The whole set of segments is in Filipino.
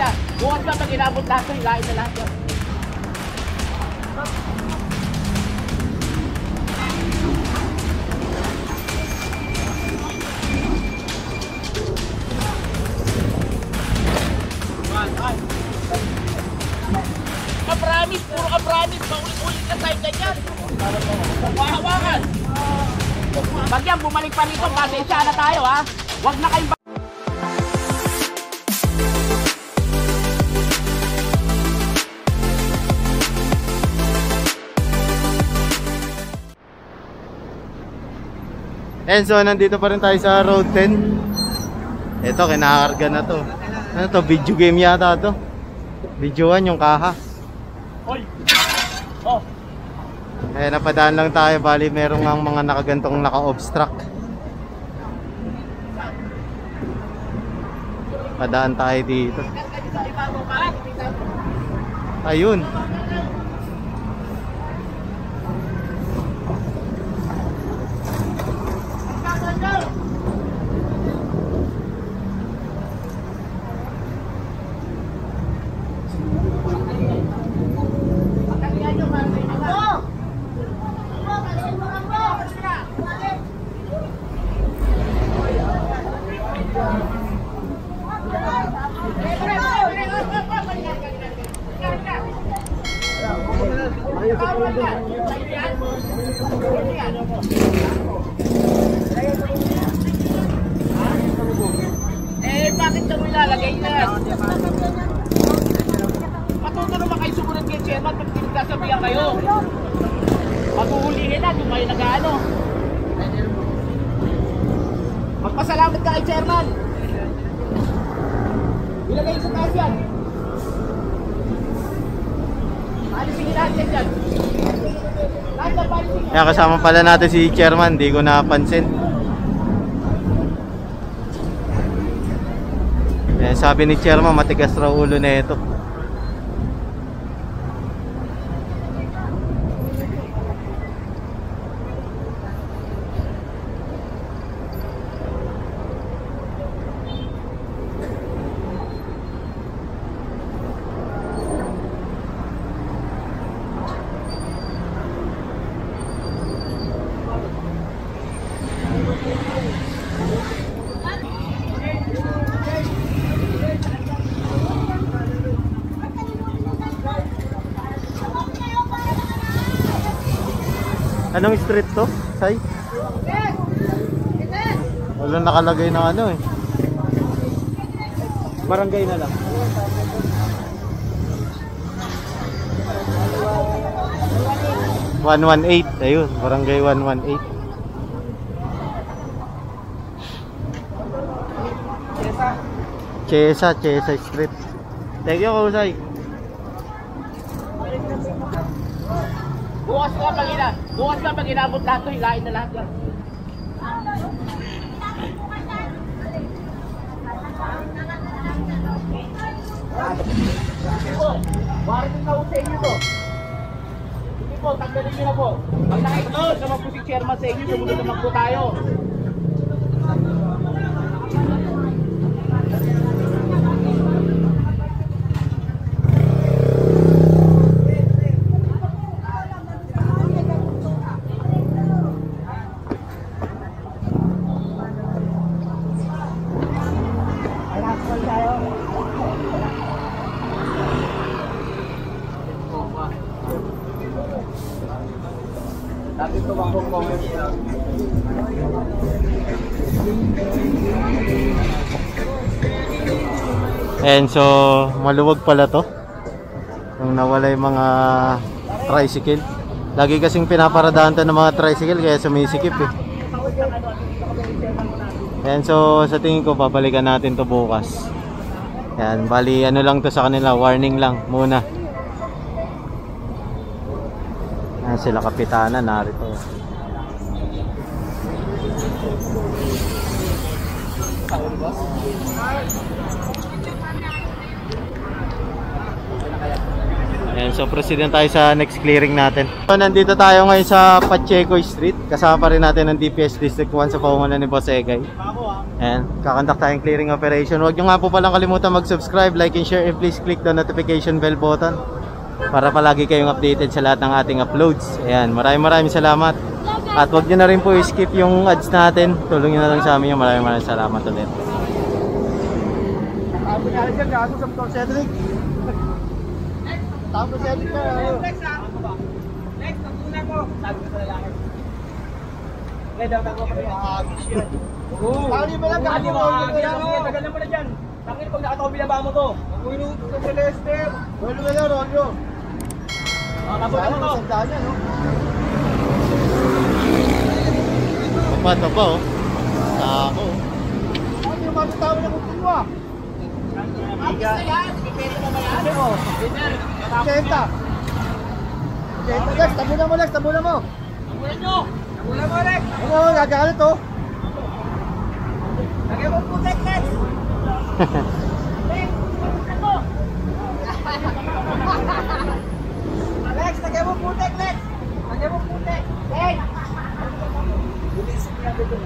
pangina. Bukas ka pag inabot lahat ito, hilain na lahat yun. Ka-promise, puro ka-promise. Paulit-ulit na tayo ganyan. Mahawakan. Pag yan, bumalik pa rito, pasensya na tayo ha. Huwag na kayong... And so, nandito pa rin tayo sa Road 10. Ito, kinakarga na to. Ano to? Video game yata to. Videoan yung kaha. Oy! Oh! Eh, napadaan lang tayo. Bali, merong ang mga nakagantong naka-obstruct. Padaan tayo dito. Ayun. Bakit na mo ilalagay na? Matuto naman kayo sumunod kay chairman pag pinagsasabihan kayo. Maghuhulihin na, doon kayo nag-ano. Magpasalamat ka kay chairman. Ilagay sa taas yan. Paalisin natin yan. Kaya kasama pala natin si chairman, di ko napansin. Eh, sabi ni chairman, matigas raw ulo na ito. Anong street to, Sai? Wala nakalagay na ano eh. Barangay na lang. (118) ayun, barangay 118. Chesa Street. Thank you, Kusay. Bukas ka pag inabot lahat ito, hilain na lahat yan. Warning na sa inyo to. Hindi po, tanggalin nyo na po. Pag nakikita naman po si chairman sa inyo, sumunod naman po tayo. And so, maluwag pala to. Nung nawala yung mga tricycle. Lagi kasing pinaparadahan to ng mga tricycle kaya sumisikip eh. And so, sa tingin ko babalikan natin to bukas. Yan, bali ano lang to sa kanila, warning lang muna. Yan sila kapitana, narito. Ayan, so proceed tayo sa next clearing natin. So, nandito tayo ngayon sa Pacheco Street. Kasama pa rin natin ang DPS District 1 sa paungunan ni Boss Egay. Ayan, kakandak tayong clearing operation. Huwag nyo nga po palang kalimutan mag-subscribe, like and share, and please click the notification bell button para palagi kayong updated sa lahat ng ating uploads. Ayan, maraming salamat. At huwag nyo na rin po i-skip yung ads natin. Tulong nyo na lang sa amin yung maraming salamat ulit. Ako niya dyan, gago sa Dr. Cedric. Dr. Cedric na. Next, pagkunan mo. Sabi ko sa lalaki. Kaya daw ako kami maagis yan. Tali mo lang, gago. Tagal mo na dyan. Takil pag nakatawa binaba mo to. Ulo sa Celeste. Ulo na lang, Rolyo. Tabunan mo to. Sandaan yan, no? Ito pa oh. Ako. Ano yung matatawa na kung tuwa? Agis na yan. Pipili mo ba yan? Ano? Winner. Kenta. Kenta, Lex. Tabunan mo, Lex. Tabunan mo. Tabunan nyo. Tabunan mo, Lex. Oo, gagalit, oh. Lagyan mo putek, Lex. Lex, lagyan mo putek, Lex. Lagyan mo putek. Lex. Bulisin niya dito.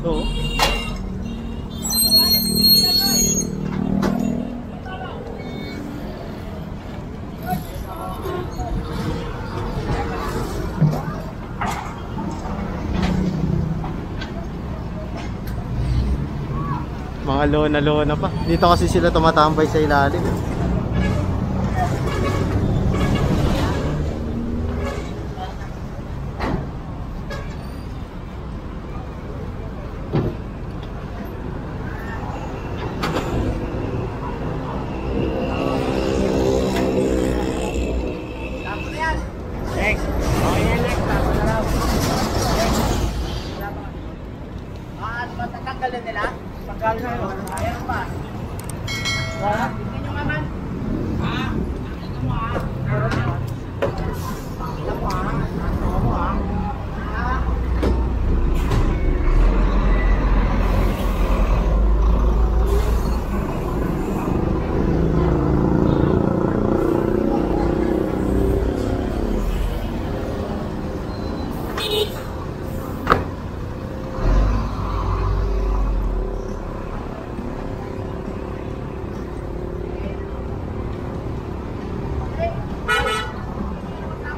Ito. Mga lona pa. Dito kasi sila tumatambay sa ilalim. Lex. Okay yan, Lex. Tapos na raw. Ano ba tatanggalin nila? Pagkal na yun. Ayaw pa. Tingnan nyo naman. Tingnan mo ha. Tingnan mo ha. Tingnan mo ha.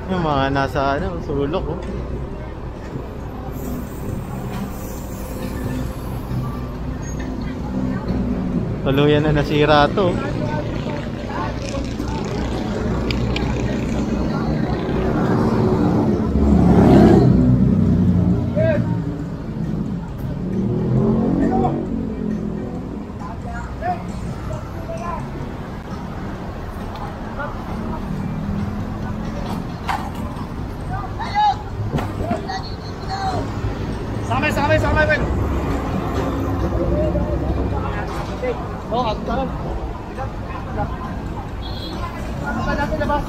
Yung mga nasa ano, sulok oh. Tuluyan na nasira to. Samay, Ben. Oh, ako taran. Apa natin labas?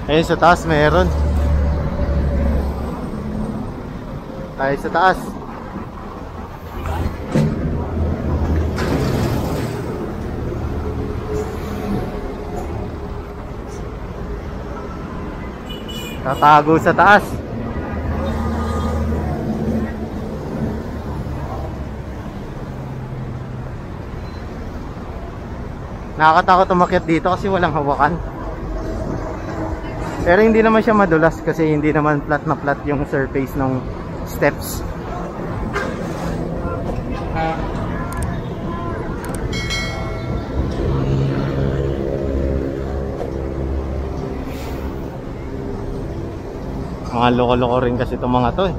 Ayun sa taas meron. Tayo sa taas. Tatago sa taas. Nakakatakot umakyat dito kasi walang hawakan. Pero hindi naman siya madulas kasi hindi naman flat na flat yung surface ng steps. Mga loko-loko rin kasi itong mga to eh.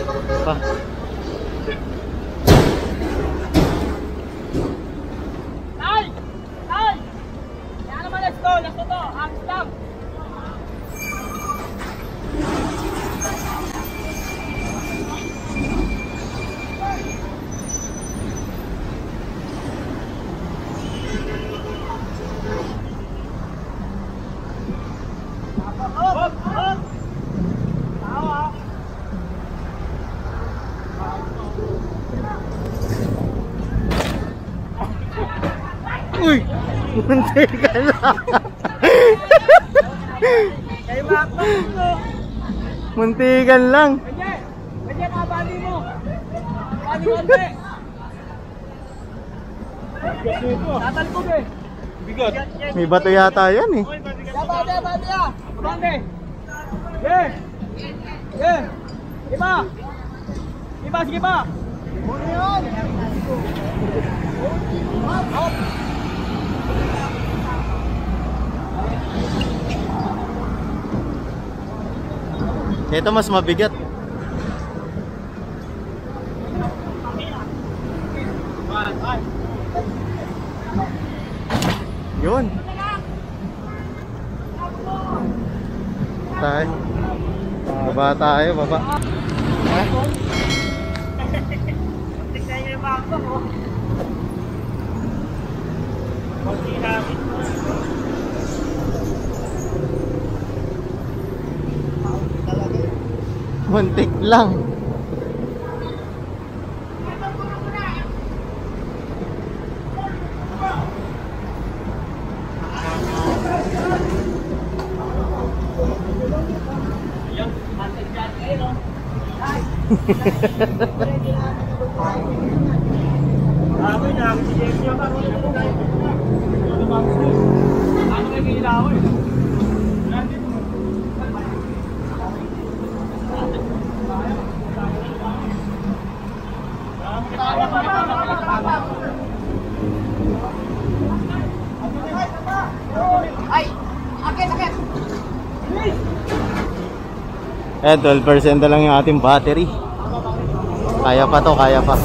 Pa. Tay! Tay! Kaya naman, let's go. Let's go to. Hangis lang. Hop! Hop! Tawa. Uy! Munti ka lang. Kayo makakot mo. Muntikan lang. Kanya! Kanya, kabali mo. Kabali mo, Ante. Tatalbog eh. Bigot. May bato yata yan eh. Bande, bande ah. Bande. Yeah. Yeah. Iba. Iba, sige pa. Muna yun. Hop. Ito mas mabigat. Yun. Tayo. Baba tayo, baba. Ha? Tingnan niyo yung bangko mo. Muntik lang. Ay! Akit, akit! Eh, 12% na lang yung ating battery. Kaya pa to, kaya pa.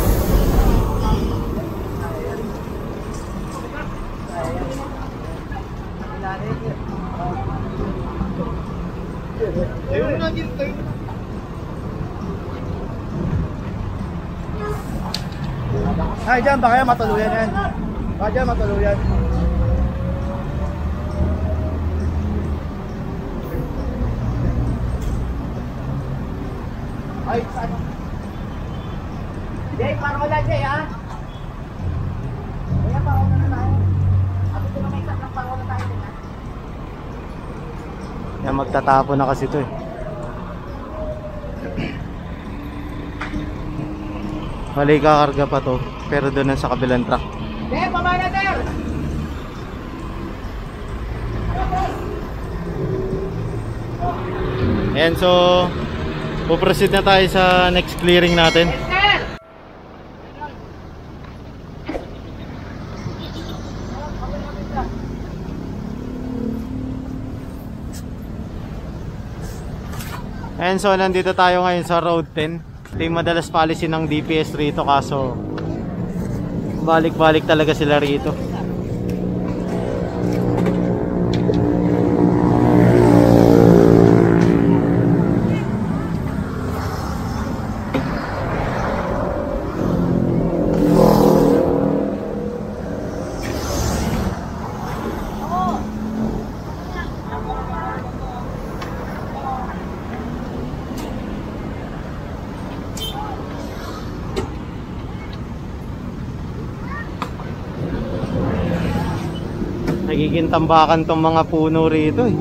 Ay, dyan, baka yan matuluyan yan. Baka dyan matuluyan. Ay, saan? Jay, parang wala Jay ha? Kaya parang na tayo. Ako ko na may isang parang wala tayo din ha? Yan, magtatapon na kasi to eh. Mali kakarga pa to, pero doon na sa kabilang truck. Jay, baba na sir! Ayan, so puproceed na tayo sa next clearing natin. Sir! Ayan, so nandito tayo ngayon sa Road 10. Ito yung madalas policy ng DPS rito, kaso balik-balik talaga sila rito. Nagiging tambakan tong mga puno rito eh.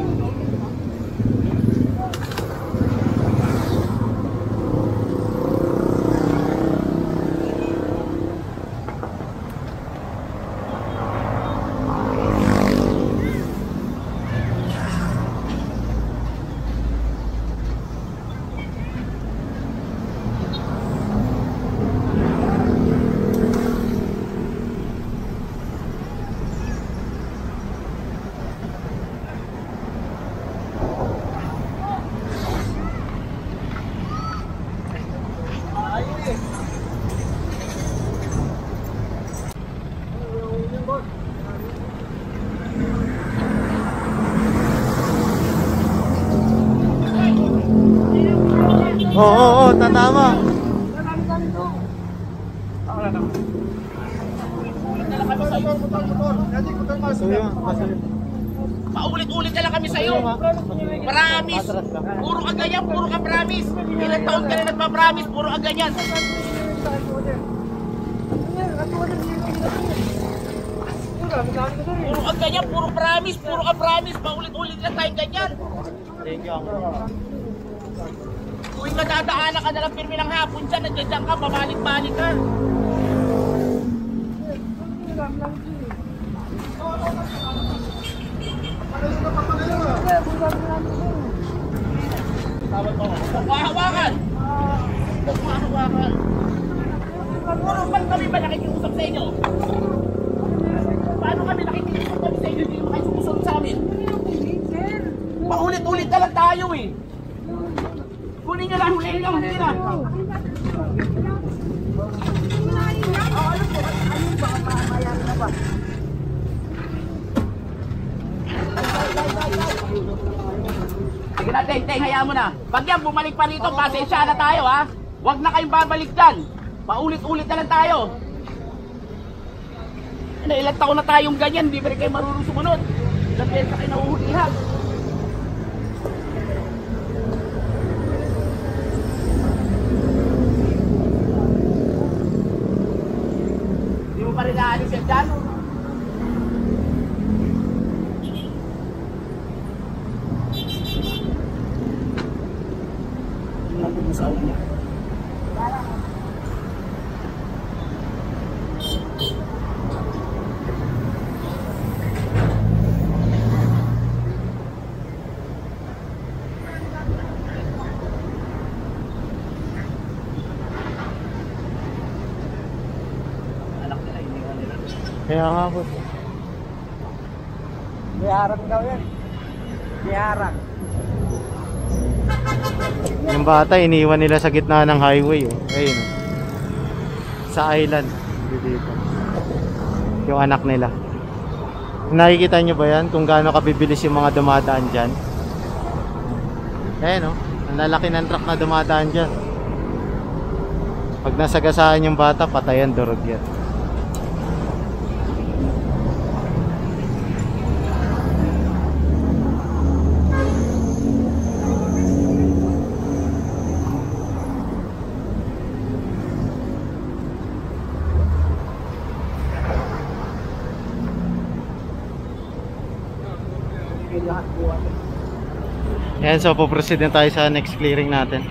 Oo, tatama. So yun, Paulit-ulit na lang kami sa'yo. Promise. Puro ka ganyan, puro ka promise. Ilang taon ka na nagpa-promise, puro ka ganyan. Puro ka ganyan, puro promise, puro ka promise. Paulit-ulit na tayong ganyan. thank you. Tuwing nadadaanan ka na lang pirmi ng hapon dyan, nandiyan ka, pabalik-balik ka. Mahawakan! Mahawakan! Puro ba't kami ba nakikiusap sa inyo? Paano kami nakikiusap kami sa inyo? Hindi mo kayo sumusunod sa amin. Paulit-ulit na lang tayo eh. Kunin nyo lang, huliin lang, hindi na. Sige na, Teng, hayaan mo na. Pag yan, bumalik pa rito, pasensya na tayo ha. Huwag na kayong babalik dyan. Paulit-ulit na lang tayo. Ano, ilang taon na tayong ganyan, hindi pa rin kayo marunong sumunod. Ilang beses kayo nahuhulihan. Hindi mo pa rin naalis yan dyan? Sa ulo. Anak nila, iniwan nila. Kaya nga po. Biyaran daw yan. Biyaran. Yung bata, iniwan nila sa gitna ng highway. Oh. Ayun. Oh. Sa island. Dito. Yung anak nila. Nakikita nyo ba yan? Kung gaano kabibilis yung mga dumadaan dyan. Ayan oh. Ang lalaki ng truck na dumadaan dyan. Pag nasagasaan yung bata, patayan, durog yan. Ayan, so puproceed na tayo sa next clearing natin.